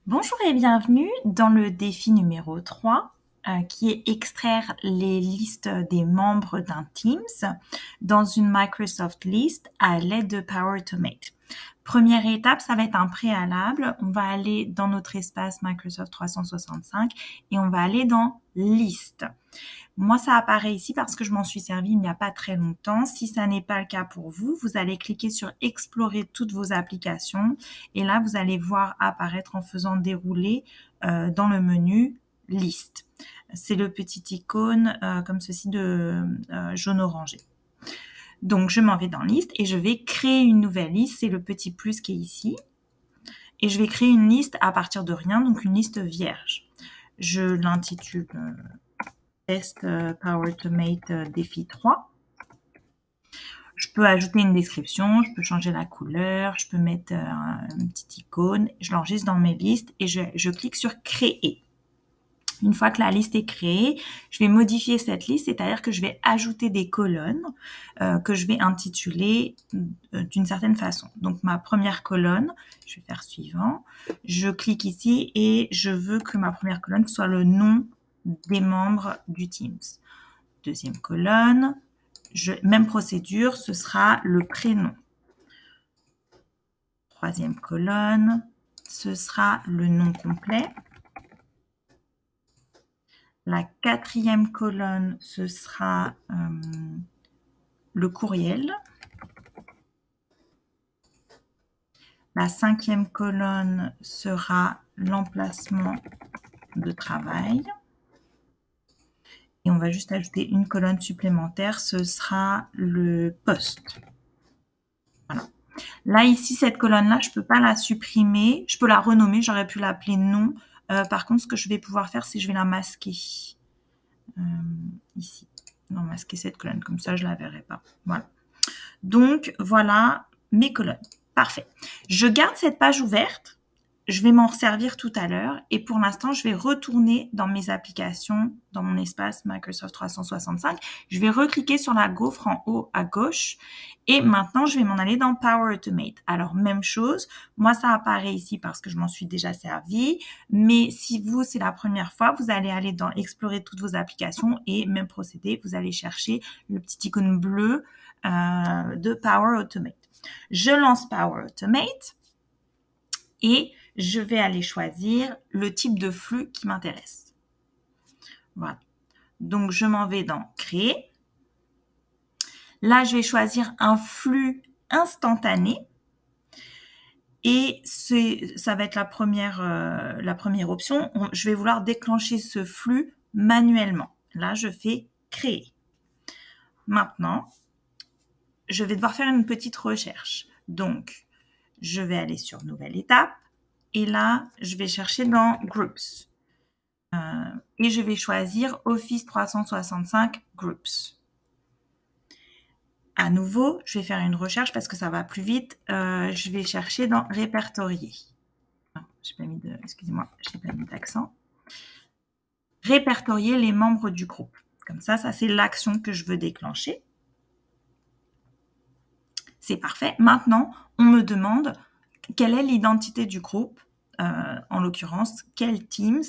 Bonjour et bienvenue dans le défi numéro 3 qui est extraire les listes des membres d'un Teams dans une Microsoft List à l'aide de Power Automate. Première étape, ça va être un préalable. On va aller dans notre espace Microsoft 365 et on va aller dans Liste. Moi, ça apparaît ici parce que je m'en suis servi il n'y a pas très longtemps. Si ça n'est pas le cas pour vous, vous allez cliquer sur Explorer toutes vos applications et là, vous allez voir apparaître en faisant dérouler dans le menu Liste. C'est le petit icône comme ceci de jaune orangé. Donc, je m'en vais dans Liste et je vais créer une nouvelle liste. C'est le petit plus qui est ici. Et je vais créer une liste à partir de rien, donc une liste vierge. Je l'intitule Test Power Automate défi 3. Je peux ajouter une description, je peux changer la couleur, je peux mettre une petite icône. Je l'enregistre dans mes listes et je clique sur Créer. Une fois que la liste est créée, je vais modifier cette liste, c'est-à-dire que je vais ajouter des colonnes que je vais intituler d'une certaine façon. Donc, ma première colonne, je vais faire suivant. Je clique ici et je veux que ma première colonne soit le nom des membres du Teams. Deuxième colonne, même procédure, ce sera le prénom. Troisième colonne, ce sera le nom complet. La quatrième colonne, ce sera le courriel. La cinquième colonne sera l'emplacement de travail. Et on va juste ajouter une colonne supplémentaire, ce sera le poste. Voilà. Là, ici, cette colonne-là, je ne peux pas la supprimer. Je peux la renommer, j'aurais pu l'appeler nom. Par contre, ce que je vais pouvoir faire, c'est que je vais la masquer. Ici. Non, masquer cette colonne, comme ça, je ne la verrai pas. Voilà. Donc, voilà mes colonnes. Parfait. Je garde cette page ouverte. Je vais m'en servir tout à l'heure et pour l'instant, je vais retourner dans mes applications, dans mon espace Microsoft 365. Je vais recliquer sur la gaufre en haut à gauche et maintenant, je vais m'en aller dans Power Automate. Alors, même chose, moi, ça apparaît ici parce que je m'en suis déjà servi, mais si vous, c'est la première fois, vous allez aller dans Explorer toutes vos applications et même procédé, vous allez chercher le petit icône bleu de Power Automate. Je lance Power Automate et je vais aller choisir le type de flux qui m'intéresse. Voilà. Donc, je m'en vais dans Créer. Là, je vais choisir un flux instantané. Et ça va être la première option. Je vais vouloir déclencher ce flux manuellement. Là, je fais Créer. Maintenant, je vais devoir faire une petite recherche. Donc, je vais aller sur Nouvelle étape. Et là, je vais chercher dans Groups. Et je vais choisir Office 365 Groups. À nouveau, je vais faire une recherche parce que ça va plus vite. Je vais chercher dans Répertorier. Excusez-moi, je n'ai pas mis d'accent. Répertorier les membres du groupe. Comme ça c'est l'action que je veux déclencher. C'est parfait. Maintenant, on me demande quelle est l'identité du groupe, en l'occurrence, quel Teams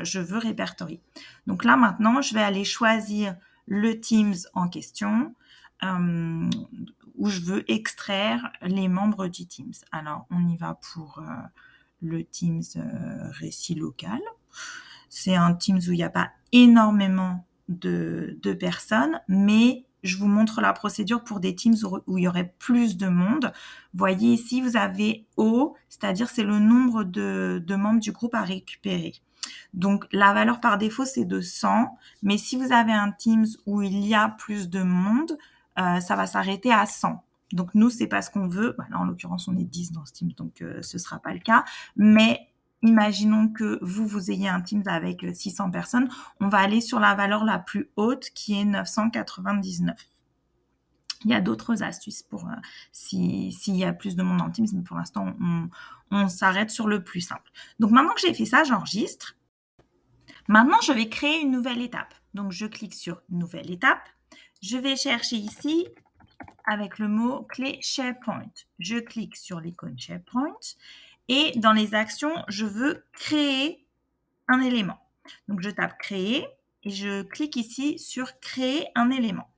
je veux répertorier. Donc là, maintenant, je vais aller choisir le Teams en question où je veux extraire les membres du Teams. Alors, on y va pour le Teams récit local. C'est un Teams où il n'y a pas énormément de personnes, mais je vous montre la procédure pour des Teams où il y aurait plus de monde. Voyez ici, vous avez O, c'est-à-dire c'est le nombre de membres du groupe à récupérer. Donc, la valeur par défaut, c'est de 100. Mais si vous avez un Teams où il y a plus de monde, ça va s'arrêter à 100. Donc, nous, c'est pas ce qu'on veut. Là, en l'occurrence, on est 10 dans ce Teams, donc ce sera pas le cas. Mais imaginons que vous ayez un Teams avec 600 personnes. On va aller sur la valeur la plus haute qui est 999. Il y a d'autres astuces pour s'il y a plus de monde en Teams, mais pour l'instant, on s'arrête sur le plus simple. Donc, maintenant que j'ai fait ça, j'enregistre. Maintenant, je vais créer une nouvelle étape. Donc, je clique sur Nouvelle étape. Je vais chercher ici avec le mot-clé SharePoint. Je clique sur l'icône SharePoint et dans les actions, je veux créer un élément. Donc, je tape créer et je clique ici sur créer un élément.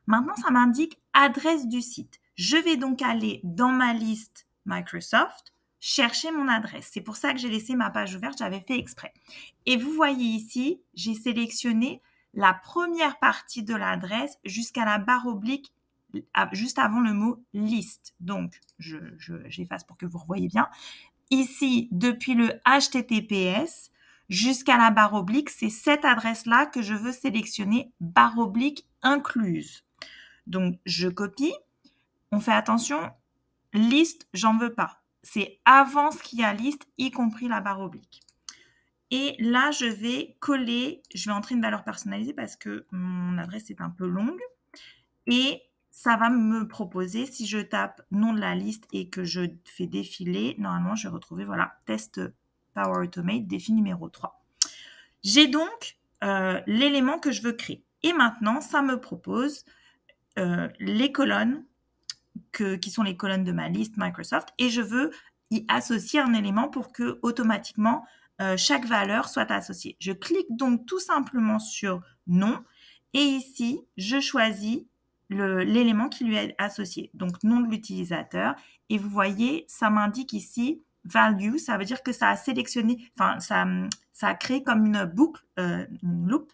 Maintenant, ça m'indique adresse du site. Je vais donc aller dans ma liste Microsoft, chercher mon adresse. C'est pour ça que j'ai laissé ma page ouverte, j'avais fait exprès. Et vous voyez ici, j'ai sélectionné la première partie de l'adresse jusqu'à la barre oblique, juste avant le mot liste. Donc, j'efface pour que vous revoyez bien. Ici, depuis le HTTPS jusqu'à la barre oblique, c'est cette adresse-là que je veux sélectionner, barre oblique incluse. Donc, je copie. On fait attention, liste, j'en veux pas. C'est avant ce qu'il y a liste, y compris la barre oblique. Et là, je vais coller, je vais entrer une valeur personnalisée parce que mon adresse est un peu longue. Et ça va me proposer, si je tape nom de la liste et que je fais défiler, normalement, je vais retrouver, voilà, test Power Automate, défi numéro 3. J'ai donc l'élément que je veux créer. Et maintenant, ça me propose les colonnes qui sont les colonnes de ma liste Microsoft et je veux y associer un élément pour que automatiquement chaque valeur soit associée. Je clique donc tout simplement sur nom et ici, je choisis l'élément qui lui est associé, donc nom de l'utilisateur. Et vous voyez, ça m'indique ici value, ça veut dire que ça a sélectionné, enfin, ça a créé comme une boucle, une loupe,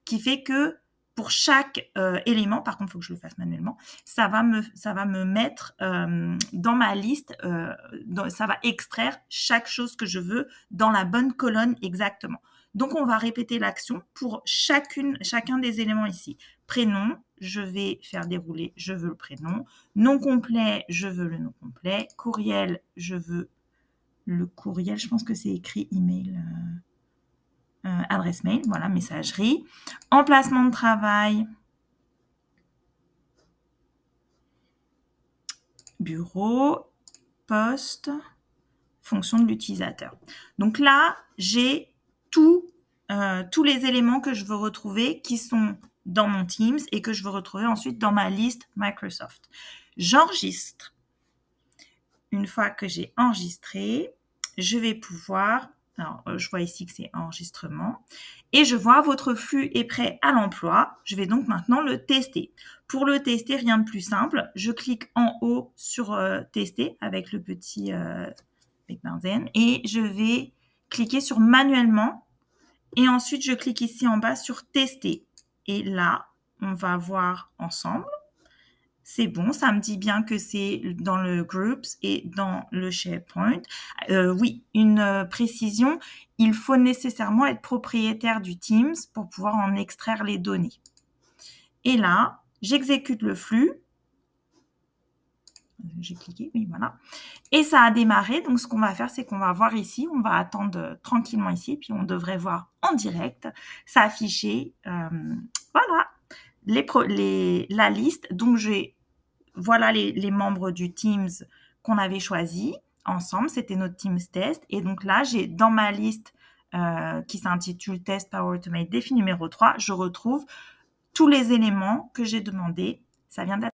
qui fait que pour chaque élément, par contre, il faut que je le fasse manuellement, ça va me mettre dans ma liste, ça va extraire chaque chose que je veux dans la bonne colonne exactement. Donc, on va répéter l'action pour chacun des éléments ici. Prénom, je vais faire dérouler, je veux le prénom. Nom complet, je veux le nom complet. Courriel, je veux le courriel. Je pense que c'est écrit email, adresse mail, voilà, messagerie. Emplacement de travail, bureau, poste, fonction de l'utilisateur. Donc là, j'ai tous les éléments que je veux retrouver qui sont dans mon Teams et que je veux retrouver ensuite dans ma liste Microsoft. J'enregistre. Une fois que j'ai enregistré, je vais pouvoir, alors je vois ici que c'est enregistrement, et je vois votre flux est prêt à l'emploi. Je vais donc maintenant le tester. Pour le tester, rien de plus simple. Je clique en haut sur tester avec le petit et je vais cliquer sur manuellement et ensuite je clique ici en bas sur tester. Et là, on va voir ensemble. C'est bon, ça me dit bien que c'est dans le Groups et dans le SharePoint. Oui, une précision, il faut nécessairement être propriétaire du Teams pour pouvoir en extraire les données. Et là, j'exécute le flux. J'ai cliqué, oui, voilà. Et ça a démarré. Donc, ce qu'on va faire, c'est qu'on va voir ici, on va attendre tranquillement ici, puis on devrait voir en direct s'afficher, voilà, la liste. Donc, voilà les membres du Teams qu'on avait choisi ensemble. C'était notre Teams test. Et donc là, j'ai dans ma liste qui s'intitule Test Power Automate défi numéro 3, je retrouve tous les éléments que j'ai demandés. Ça vient d'être